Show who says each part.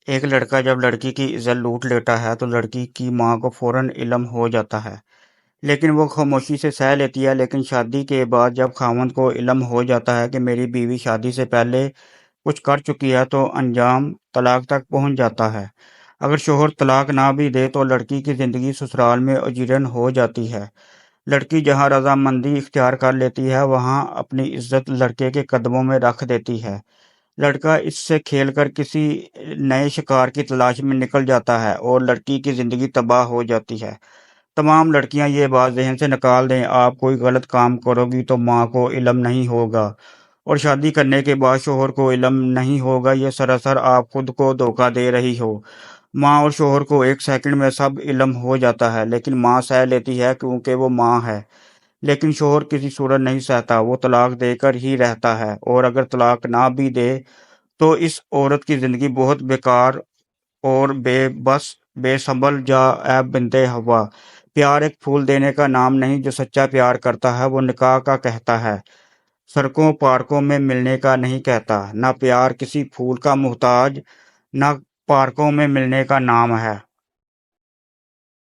Speaker 1: ایک لڑکا جب لڑکی کی عزت لوٹ لیتا ہے تو لڑکی کی ماں کو فوراً علم ہو جاتا ہے، لیکن وہ خاموشی سے سہ لیتی ہے۔ لیکن شادی کے بعد جب خاوند کو علم ہو جاتا ہے کہ میری بیوی شادی سے پہلے کچھ کر چکی ہے تو انجام طلاق تک پہنچ جاتا ہے۔ اگر شوہر طلاق نہ بھی دے تو لڑکی کی زندگی سسرال میں اجیرن ہو جاتی ہے۔ لڑکی جہاں رضامندی اختیار کر لیتی ہے وہاں اپنی عزت لڑکے کے قدموں میں رکھ دیتی ہے۔ لڑکا اس سے کھیل کر کسی نئے شکار کی تلاش میں نکل جاتا ہے اور لڑکی کی زندگی تباہ ہو جاتی ہے۔ تمام لڑکیاں یہ بات ذہن سے نکال دیں، آپ کوئی غلط کام کرو گی تو ماں کو علم نہیں ہوگا، اور شادی کرنے کے بعد شوہر کو علم نہیں ہوگا، یہ سراسر آپ خود کو دھوکہ دے رہی ہو۔ ماں اور شوہر کو ایک سیکنڈ میں سب علم ہو جاتا ہے، لیکن ماں سہ لیتی ہے کیونکہ وہ ماں ہے۔ لیکن شوہر کسی صورت نہیں سہتا، وہ طلاق دے کر ہی رہتا ہے، اور اگر طلاق نہ بھی دے تو اس عورت کی زندگی بہت بیکار اور بے بس بے سنبل جا اے بنت ہوا۔ پیار ایک پھول دینے کا نام نہیں، جو سچا پیار کرتا ہے وہ نکاح کا کہتا ہے، سڑکوں پارکوں میں ملنے کا نہیں کہتا۔ نہ پیار کسی پھول کا محتاج، نہ پارکوں میں ملنے کا نام ہے۔